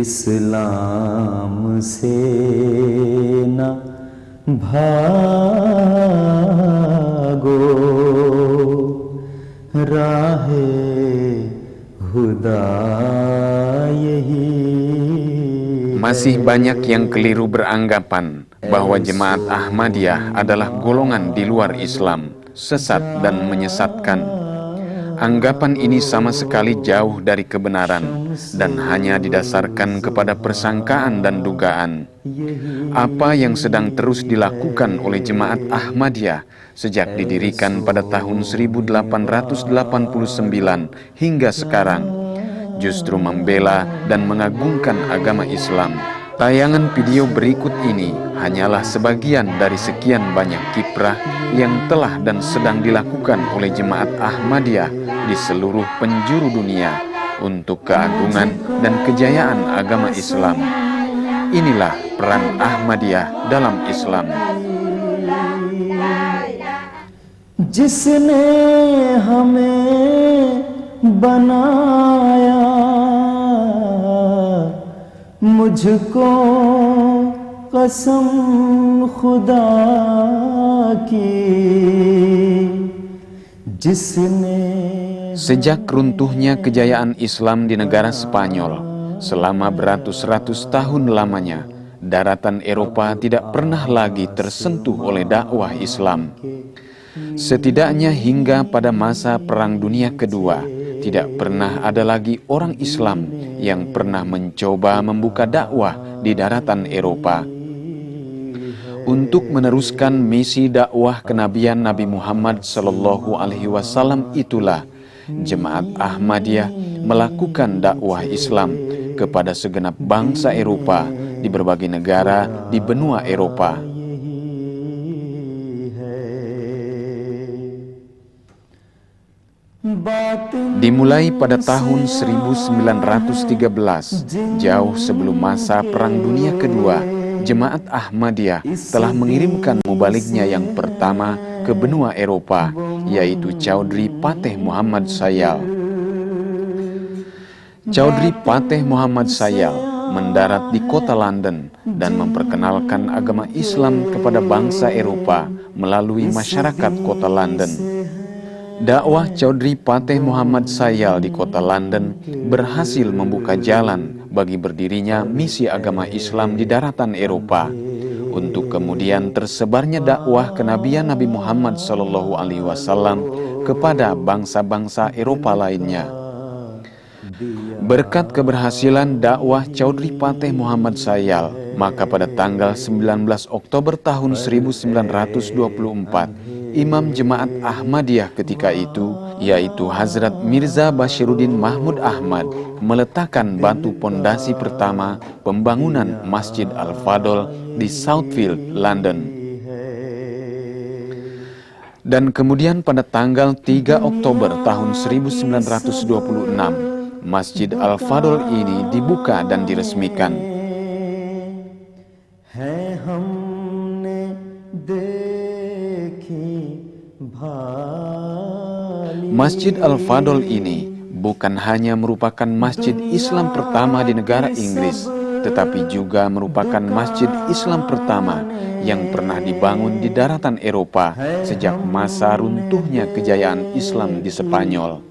इस्लाम से न भागो राहे हुदा यही. Masih banyak yang keliru beranggapan bahwa Jemaat Ahmadiyah adalah golongan di luar Islam, sesat dan menyesatkan. Anggapan ini sama sekali jauh dari kebenaran dan hanya didasarkan kepada persangkaan dan dugaan. Apa yang sedang terus dilakukan oleh Jemaat Ahmadiyah sejak didirikan pada tahun 1889 hingga sekarang justru membela dan mengagungkan agama Islam. Tayangan video berikut ini hanyalah sebagian dari sekian banyak kiprah yang telah dan sedang dilakukan oleh Jemaat Ahmadiyah di seluruh penjuru dunia untuk keagungan dan kejayaan agama Islam. Inilah peran Ahmadiyah dalam Islam. जिसने हमें बनाया मुझको कसम खुदा की जिसने. Sejak runtuhnya kejayaan Islam di negara Spanyol selama beratus-ratus tahun lamanya, daratan Eropa tidak pernah lagi tersentuh oleh dakwah Islam. Setidaknya hingga pada masa Perang Dunia Kedua, tidak pernah ada lagi orang Islam yang pernah mencoba membuka dakwah di daratan Eropa. Untuk meneruskan misi dakwah kenabian Nabi Muhammad SAW itulah Jemaat Ahmadiyah melakukan dakwah Islam kepada segenap bangsa Eropa di berbagai negara di benua Eropa. Dimulai pada tahun 1913, jauh sebelum masa Perang Dunia Kedua, Jemaat Ahmadiyah telah mengirimkan mubaliknya yang pertama ke benua Eropa, yaitu Chaudhry Pateh Muhammad Sayal. Chaudhry Pateh Muhammad Sayal mendarat di kota London dan memperkenalkan agama Islam kepada bangsa Eropa melalui masyarakat kota London. Dakwah Chaudhry Pateh Muhammad Sayal di kota London berhasil membuka jalan bagi berdirinya misi agama Islam di daratan Eropa, untuk kemudian tersebarnya dakwah kenabian Nabi Muhammad SAW kepada bangsa-bangsa Eropa lainnya. Berkat keberhasilan dakwah Chaudhry Pateh Muhammad Sayal, maka pada tanggal 19 Oktober tahun 1924, Imam Jemaat Ahmadiyah ketika itu, yaitu Hazrat Mirza Bashiruddin Mahmud Ahmad, meletakkan batu pondasi pertama pembangunan Masjid Al-Fadl di Southfield, London. Dan kemudian pada tanggal 3 Oktober tahun 1926, Masjid Al-Fadl ini dibuka dan diresmikan. Masjid Al-Fadl ini bukan hanya merupakan masjid Islam pertama di negara Inggris, tetapi juga merupakan masjid Islam pertama yang pernah dibangun di daratan Eropa sejak masa runtuhnya kejayaan Islam di Spanyol.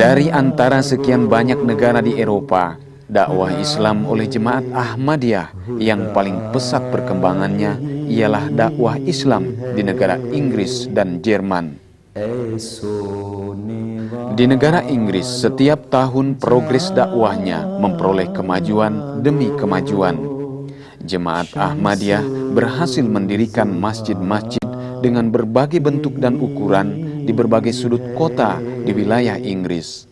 Dari antara sekian banyak negara di Eropa, dakwah Islam oleh Jemaat Ahmadiyah yang paling pesat perkembangannya ialah dakwah Islam di negara Inggris dan Jerman. Di negara Inggris, setiap tahun progres dakwahnya memperoleh kemajuan demi kemajuan. Jemaat Ahmadiyah berhasil mendirikan masjid-masjid dengan berbagai bentuk dan ukuran di berbagai sudut kota di wilayah Inggris.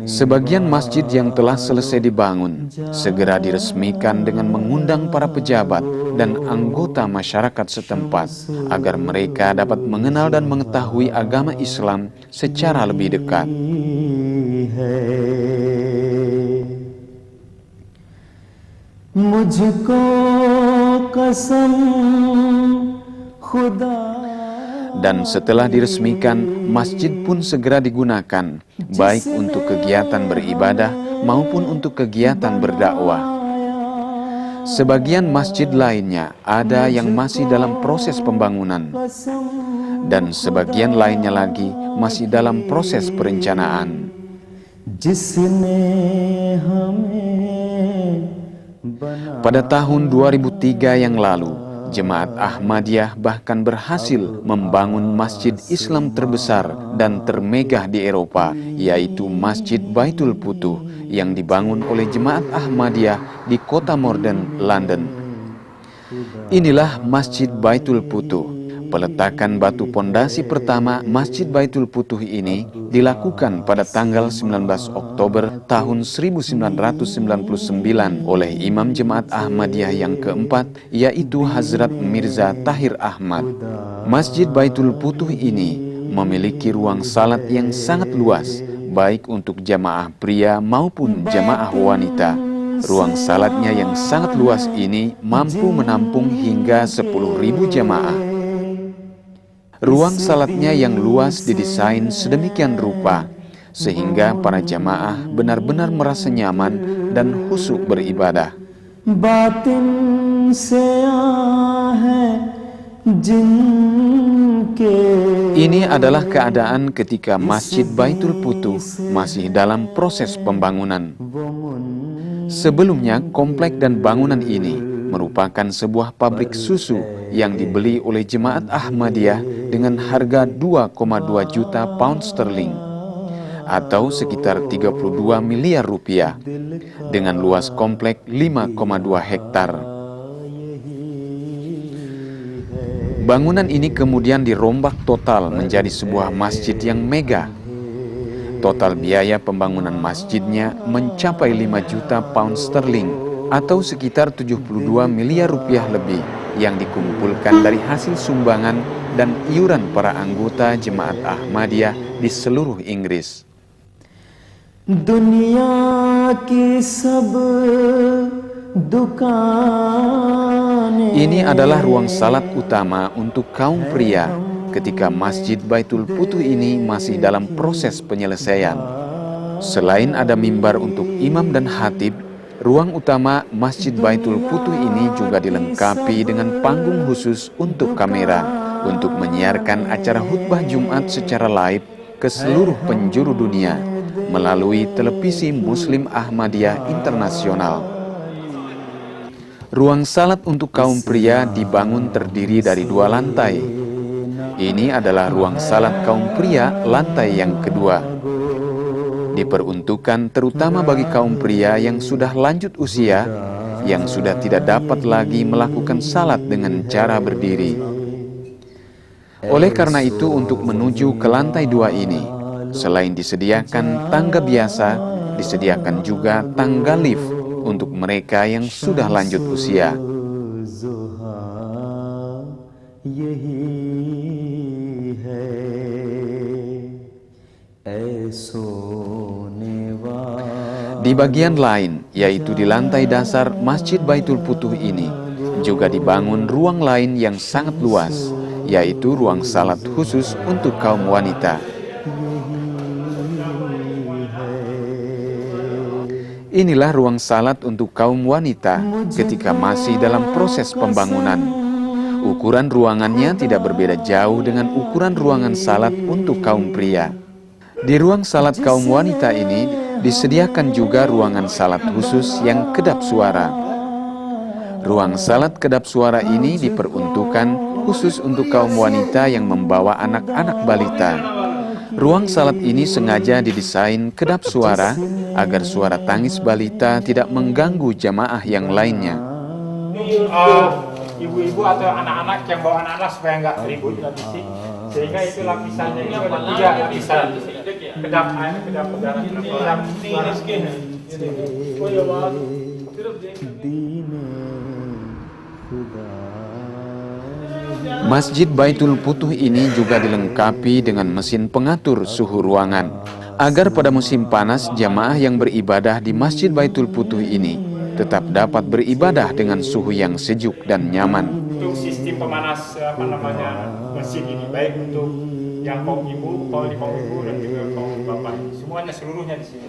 Sebagian masjid yang telah selesai dibangun segera diresmikan dengan mengundang para pejabat dan anggota masyarakat setempat agar mereka dapat mengenal dan mengetahui agama Islam secara lebih dekat. मुझको कसम खुदा Dan setelah diresmikan, masjid pun segera digunakan, baik untuk kegiatan beribadah maupun untuk kegiatan berdakwah. Sebagian masjid lainnya ada yang masih dalam proses pembangunan, dan sebagian lainnya lagi masih dalam proses perencanaan. जिसने हमें बना Pada tahun 2003 yang lalu, Jemaat Ahmadiyah bahkan berhasil membangun masjid Islam terbesar dan termegah di Eropa, yaitu Masjid Baitul Futuh yang dibangun oleh Jemaat Ahmadiyah di kota Morden, London. Inilah Masjid Baitul Futuh. Peletakan batu pondasi pertama Masjid Baitul Futuh ini dilakukan pada tanggal 19 Oktober tahun 1999 oleh Imam Jemaat Ahmadiyah yang keempat, yaitu Hazrat Mirza Tahir Ahmad. Masjid Baitul Futuh ini memiliki ruang salat yang sangat luas, baik untuk jamaah pria maupun jamaah wanita. Ruang salatnya yang sangat luas ini mampu menampung hingga 10.000 jamaah. Ruang salatnya yang luas didesain sedemikian rupa sehingga para jamaah benar-benar merasa nyaman dan khusyuk beribadah. बातिन से है जिनके Ini adalah keadaan ketika Masjid Baitul Futuh masih dalam proses pembangunan. Sebelumnya, komplek dan bangunan ini merupakan sebuah pabrik susu yang dibeli oleh Jemaat Ahmadiyah dengan harga 2,2 juta pound sterling atau sekitar 32 miliar rupiah dengan luas komplek 5,2 hektar. Bangunan ini kemudian dirombak total menjadi sebuah masjid yang megah. Total biaya pembangunan masjidnya mencapai 5 juta pound sterling atau sekitar 72 miliar rupiah lebih yang dikumpulkan dari hasil sumbangan dan iuran para anggota Jemaat Ahmadiyah di seluruh Inggris. दुनिया की सब दुकानें Ini adalah ruang salat utama untuk kaum pria ketika Masjid Baitul Futuh ini masih dalam proses penyelesaian. Selain ada mimbar untuk imam dan khatib, ruang utama Masjid Baitul Futuh ini juga dilengkapi dengan panggung khusus untuk kamera untuk menyiarkan acara khutbah Jumat secara live ke seluruh penjuru dunia melalui televisi Muslim Ahmadiyah Internasional. Ruang salat untuk kaum pria dibangun terdiri dari 2 lantai. Ini adalah ruang salat kaum pria lantai yang kedua. Diperuntukkan terutama bagi kaum pria yang sudah lanjut usia, yang sudah tidak dapat lagi melakukan salat dengan cara berdiri. Oleh karena itu, untuk menuju ke lantai 2 ini, selain disediakan tangga biasa, disediakan juga tangga lift untuk mereka yang sudah lanjut usia. Di bagian lain, yaitu di lantai dasar Masjid Baitul Futuh ini, juga dibangun ruang lain yang sangat luas, yaitu ruang salat khusus untuk kaum wanita. Inilah ruang salat untuk kaum wanita ketika masih dalam proses pembangunan. Ukuran ruangannya tidak berbeda jauh dengan ukuran ruangan salat untuk kaum pria. Di ruang salat kaum wanita ini disediakan juga ruangan salat khusus yang kedap suara. Ruang salat kedap suara ini diperuntukkan khusus untuk kaum wanita yang membawa anak-anak balita. Ruang salat ini sengaja didesain kedap suara agar suara tangis balita tidak mengganggu jamaah yang lainnya. Ibu-ibu atau anak-anak yang bawa anak-anak supaya nggak ribut dan bisik, sehingga itu lapisannya itu ada 3 lapisan kedap udara yang suara. Masjid Baitul Futuh ini juga dilengkapi dengan mesin pengatur suhu ruangan, agar pada musim panas jamaah yang beribadah di Masjid Baitul Futuh ini tetap dapat beribadah dengan suhu yang sejuk dan nyaman. Untuk sistem pemanas mesin ini, baik untuk yang pom ibu dan juga pom bapak, semuanya seluruhnya di sini.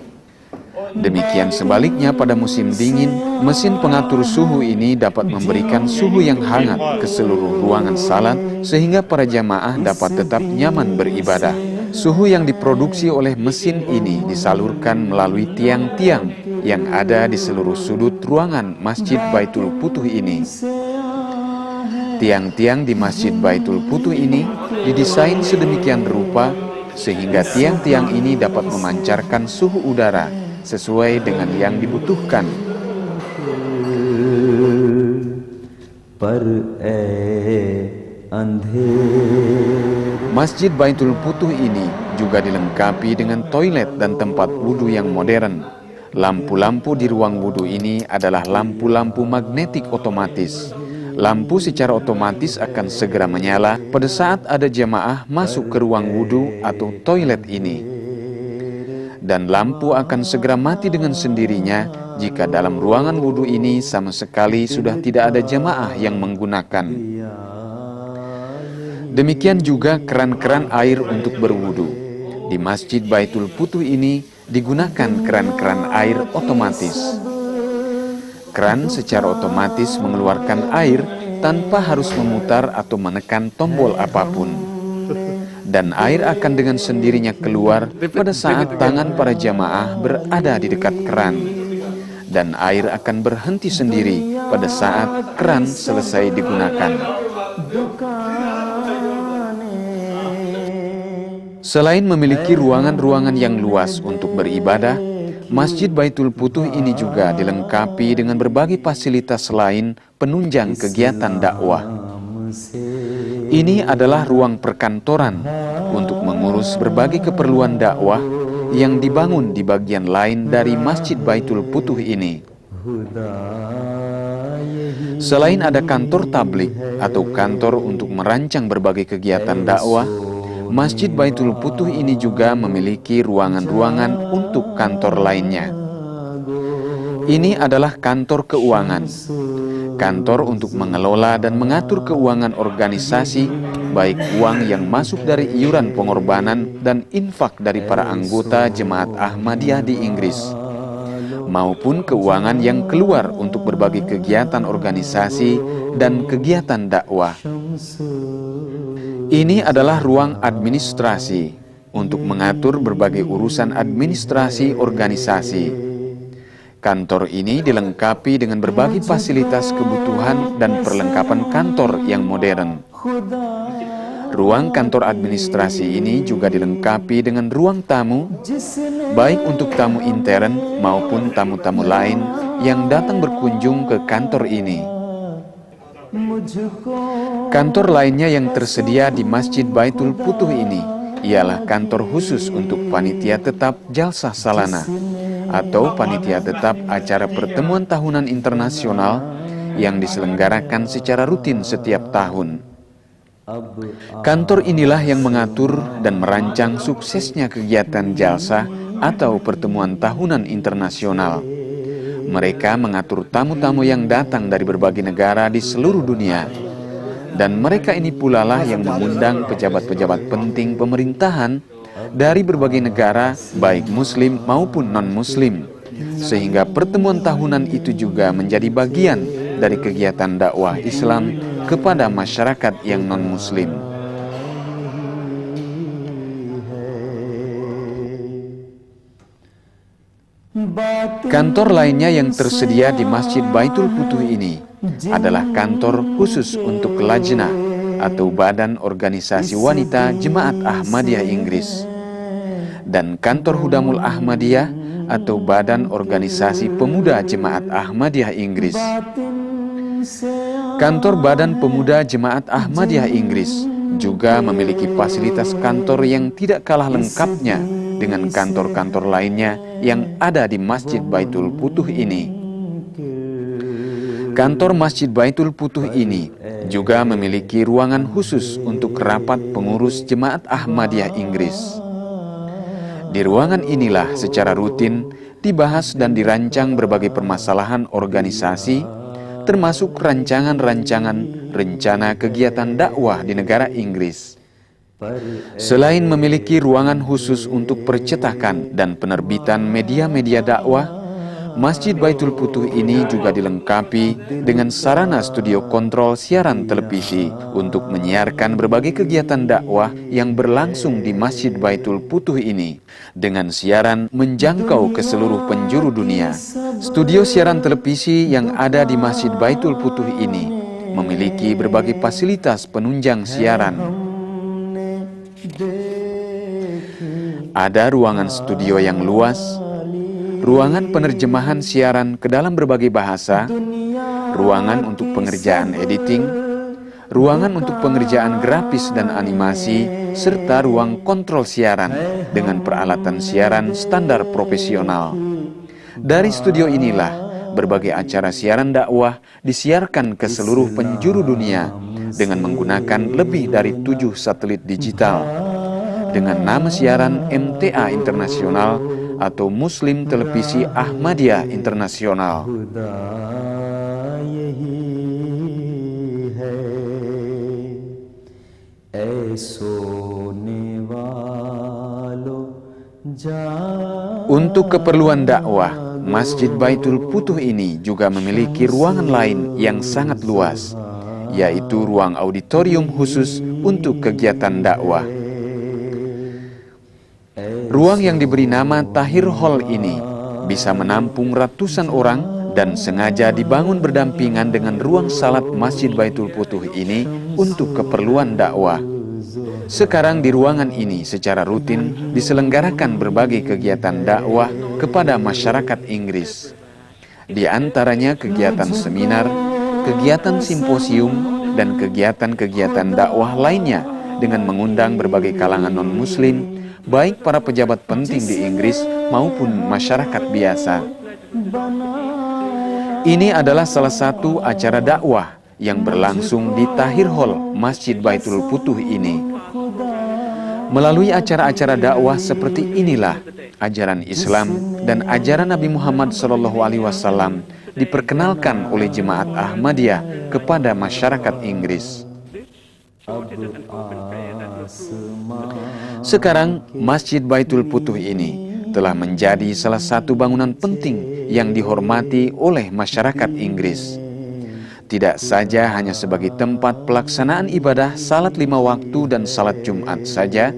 Demikian sebaliknya pada musim dingin, mesin pengatur suhu ini dapat memberikan suhu yang hangat ke seluruh ruangan salat sehingga para jamaah dapat tetap nyaman beribadah. Suhu yang diproduksi oleh mesin ini disalurkan melalui tiang-tiang yang ada di seluruh sudut ruangan Masjid Baitul Futuh ini. Tiang-tiang di Masjid Baitul Futuh ini didesain sedemikian rupa sehingga tiang-tiang ini dapat memancarkan suhu udara sesuai dengan yang dibutuhkan. Masjid Baitul Futuh ini juga dilengkapi dengan toilet dan tempat wudhu yang modern. Lampu-lampu di ruang wudhu ini adalah lampu-lampu magnetik otomatis. Lampu secara otomatis akan segera menyala pada saat ada jamaah masuk ke ruang wudhu atau toilet ini. Dan lampu akan segera mati dengan sendirinya jika dalam ruangan wudhu ini sama sekali sudah tidak ada jamaah yang menggunakan. Demikian juga keran-keran air untuk berwudhu. Di Masjid Baitul Futuh ini digunakan keran-keran air otomatis. Keran secara otomatis mengeluarkan air tanpa harus memutar atau menekan tombol apapun. Dan air akan dengan sendirinya keluar pada saat tangan para jamaah berada di dekat keran. Dan air akan berhenti sendiri pada saat keran selesai digunakan. Selain memiliki ruangan-ruangan yang luas untuk beribadah, Masjid Baitul Futuh ini juga dilengkapi dengan berbagai fasilitas lain penunjang kegiatan dakwah. Ini adalah ruang perkantoran untuk mengurus berbagai keperluan dakwah yang dibangun di bagian lain dari Masjid Baitul Futuh ini. Selain ada kantor tablik atau kantor untuk merancang berbagai kegiatan dakwah, Masjid Baitul Futuh ini juga memiliki ruangan-ruangan untuk kantor lainnya. Ini adalah kantor keuangan. Kantor untuk mengelola dan mengatur keuangan organisasi, baik uang yang masuk dari iuran pengorbanan dan infak dari para anggota Jemaat Ahmadiyah di Inggris, maupun keuangan yang keluar untuk berbagai kegiatan organisasi dan kegiatan dakwah. Ini adalah ruang administrasi untuk mengatur berbagai urusan administrasi organisasi. Kantor ini dilengkapi dengan berbagai fasilitas kebutuhan dan perlengkapan kantor yang modern. Ruang kantor administrasi ini juga dilengkapi dengan ruang tamu, baik untuk tamu intern maupun tamu-tamu lain yang datang berkunjung ke kantor ini. Kantor lainnya yang tersedia di Masjid Baitul Futuh ini ialah kantor khusus untuk panitia tetap Jalsah Salana atau panitia tetap acara pertemuan tahunan internasional yang diselenggarakan secara rutin setiap tahun. Kantor inilah yang mengatur dan merancang suksesnya kegiatan Jalsah atau pertemuan tahunan internasional. Mereka mengatur tamu-tamu yang datang dari berbagai negara di seluruh dunia. Dan mereka ini pula lah yang mengundang pejabat-pejabat penting pemerintahan dari berbagai negara, baik muslim maupun non-muslim. Sehingga pertemuan tahunan itu juga menjadi bagian dari kegiatan dakwah Islam kepada masyarakat yang non-muslim. Kantor lainnya yang tersedia di Masjid Baitul Futuh ini adalah kantor khusus untuk Lajnah atau Badan Organisasi Wanita Jemaat Ahmadiyah Inggris, dan kantor Hudamul Ahmadiyah atau Badan Organisasi Pemuda Jemaat Ahmadiyah Inggris. Kantor Badan Pemuda Jemaat Ahmadiyah Inggris juga memiliki fasilitas kantor yang tidak kalah lengkapnya dengan kantor-kantor lainnya yang ada di Masjid Baitul Futuh ini. Kantor Masjid Baitul Futuh ini juga memiliki ruangan khusus untuk rapat pengurus Jemaat Ahmadiyah Inggris. Di ruangan inilah secara rutin dibahas dan dirancang berbagai permasalahan organisasi, termasuk rancangan-rancangan rencana kegiatan dakwah di negara Inggris. Selain memiliki ruangan khusus untuk percetakan dan penerbitan media-media dakwah, Masjid Baitul Futuh ini juga dilengkapi dengan sarana studio kontrol siaran televisi untuk menyiarkan berbagai kegiatan dakwah yang berlangsung di Masjid Baitul Futuh ini dengan siaran menjangkau ke seluruh penjuru dunia. Studio siaran televisi yang ada di Masjid Baitul Futuh ini memiliki berbagai fasilitas penunjang siaran. Ada ruangan studio yang luas, ruangan penerjemahan siaran ke dalam berbagai bahasa, ruangan untuk pengerjaan editing, ruangan untuk pengerjaan grafis dan animasi, serta ruang kontrol siaran dengan peralatan siaran standar profesional. Dari studio inilah berbagai acara siaran dakwah disiarkan ke seluruh penjuru dunia dengan menggunakan lebih dari 7 satelit digital dengan nama siaran MTA Internasional atau Muslim Televisi Ahmadiyah Internasional. Untuk keperluan dakwah, Masjid Baitul Futuh ini juga memiliki ruangan lain yang sangat luas, yaitu ruang auditorium khusus untuk kegiatan dakwah. Ruang yang diberi nama Tahir Hall ini bisa menampung ratusan orang dan sengaja dibangun berdampingan dengan ruang salat Masjid Baitul Futuh ini untuk keperluan dakwah. Sekarang di ruangan ini secara rutin diselenggarakan berbagai kegiatan dakwah kepada masyarakat Inggris. Di antaranya kegiatan seminar, kegiatan simposium, dan kegiatan-kegiatan dakwah lainnya dengan mengundang berbagai kalangan non-muslim, baik para pejabat penting di Inggris maupun masyarakat biasa. Ini adalah salah satu acara dakwah yang berlangsung di Tahir Hall Masjid Baitul Futuh ini. Melalui acara-acara dakwah seperti inilah ajaran Islam dan ajaran Nabi Muhammad SAW diperkenalkan oleh jemaat Ahmadiyah kepada masyarakat Inggris. Sekarang Masjid Baitul Futuh ini telah menjadi salah satu bangunan penting yang dihormati oleh masyarakat Inggris. Tidak saja hanya sebagai tempat pelaksanaan ibadah salat 5 waktu dan salat Jumat saja,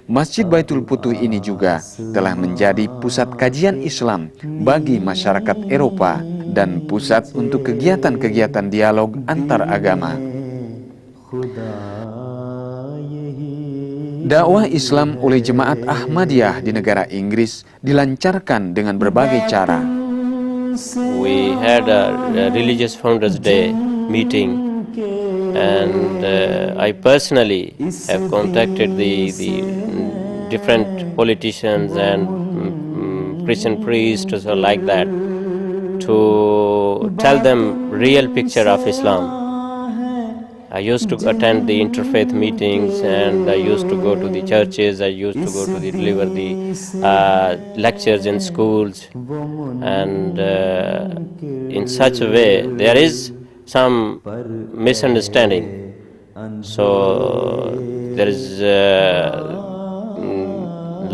Masjid Baitul Futuh ini juga telah menjadi pusat kajian Islam bagi masyarakat Eropa dan pusat untuk kegiatan-kegiatan dialog antar agama. Dakwah Islam oleh jemaat Ahmadiyah di negara Inggris dilancarkan dengan berbagai cara. We had a Religious Founders Day meeting, and I personally have contacted the different politicians and Christian priests or like that to tell them real picture of Islam. I used to attend the interfaith meetings, and I used to go to the churches. I used to go to deliver the lectures in schools, and in such a way there is some misunderstanding. So there is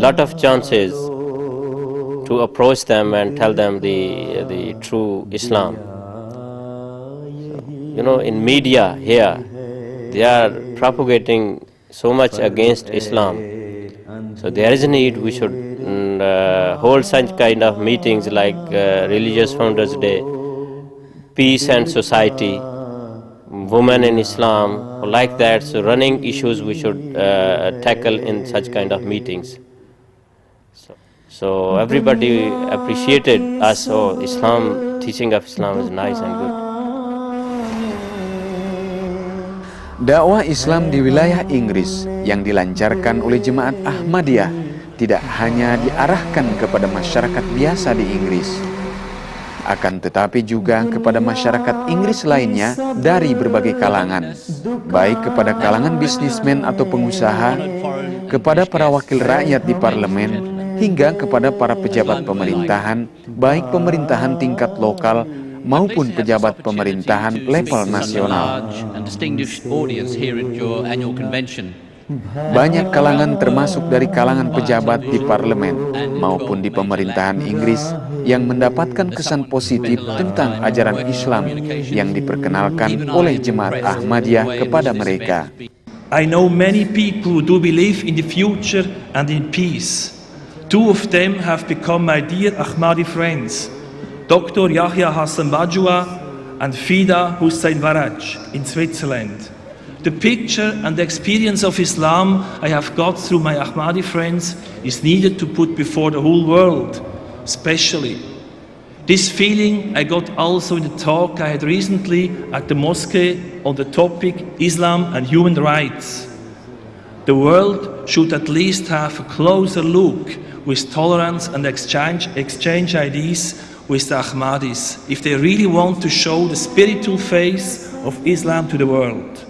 lot of chances to approach them and tell them the true Islam. You know, in media here, they are propagating so much against Islam. So there is a need we should hold such kind of meetings like Religious Founders Day, Peace and Society, Women in Islam, like that. So running issues we should tackle in such kind of meetings. So everybody appreciated us. Oh, Islam, teaching of Islam is nice and good. Dakwah Islam di wilayah Inggris yang dilancarkan oleh jemaat Ahmadiyah tidak hanya diarahkan kepada masyarakat biasa di Inggris, akan tetapi juga kepada masyarakat Inggris lainnya dari berbagai kalangan, baik kepada kalangan bisnismen atau pengusaha, kepada para wakil rakyat di parlemen, hingga kepada para pejabat pemerintahan, baik pemerintahan tingkat lokal maupun pejabat pemerintahan level nasional. Banyak kalangan termasuk dari kalangan pejabat di parlemen maupun di pemerintahan Inggris yang mendapatkan kesan positif tentang ajaran Islam yang diperkenalkan oleh Jemaat Ahmadiyah kepada mereka. I know many people who do believe in the future and in peace. Two of them have become my dear Ahmadi friends, Dr. Yahya Hassan Bajwa and Fida Hussein Waraj in Switzerland. The picture and the experience of Islam I have got through my Ahmadi friends is needed to put before the whole world, especially. This feeling I got also in the talk I had recently at the mosque on the topic Islam and human rights. The world should at least have a closer look with tolerance and exchange ideas with the Ahmadis if they really want to show the spiritual face of Islam to the world.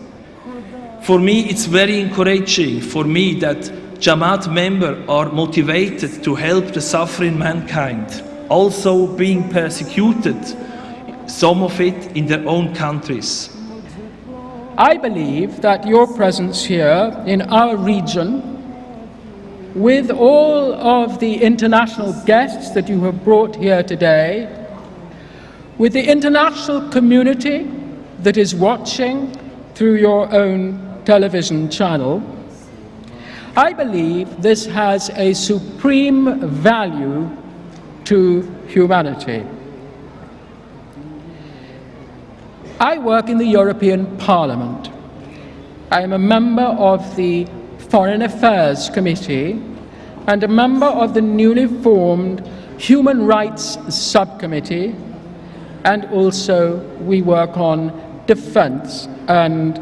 For me, it's very encouraging for me that Jamaat members are motivated to help the suffering mankind, also being persecuted, some of it in their own countries. I believe that your presence here in our region, with all of the international guests that you have brought here today, with the international community that is watching through your own television channel, I believe this has a supreme value to humanity. I work in the European Parliament. I am a member of the Foreign Affairs Committee and a member of the newly formed Human Rights Subcommittee, and also we work on defense and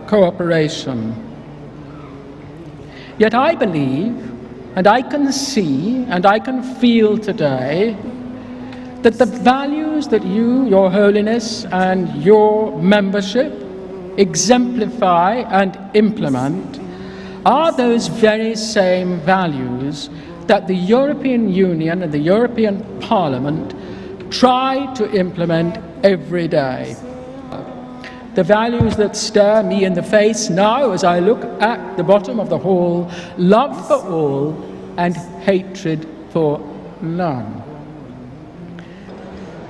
cooperation. Yet I believe, and I can see, and I can feel today, that the values that you, Your Holiness, and your membership exemplify and implement are those very same values that the European Union and the European Parliament try to implement every day. The values that stare me in the face now as I look at the bottom of the hall: love for all and hatred for none.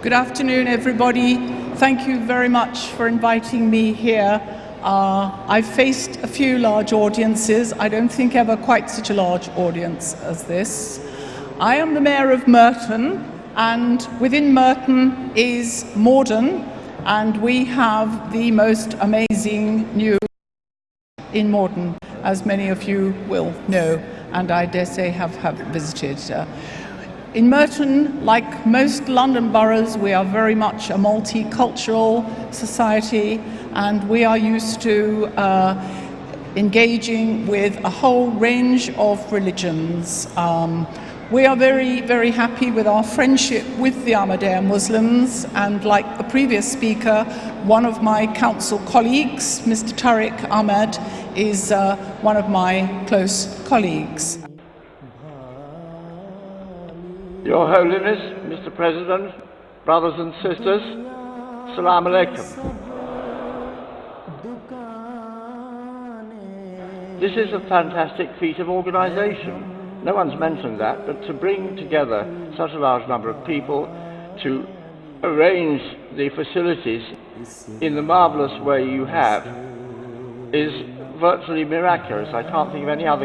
Good afternoon, everybody. Thank you very much for inviting me here. I've faced a few large audiences. I don't think ever quite such a large audience as this. I am the Mayor of Merton, and within Merton is Morden, and we have the most amazing new in Morden, as many of you will know, and I dare say have visited. In Merton, like most London boroughs, we are very much a multicultural society, and we are used to engaging with a whole range of religions. We are very, very happy with our friendship with the Ahmadiyya Muslims, and like the previous speaker, one of my council colleagues, Mr. Tariq Ahmed, is one of my close colleagues. Your Holiness, Mr. President, brothers and sisters, Salaam Alaikum. This is a fantastic feat of organisation. No one's mentioned that, but to bring together such a large number of people to arrange the facilities in the marvellous way you have is virtually miraculous. I can't think of any other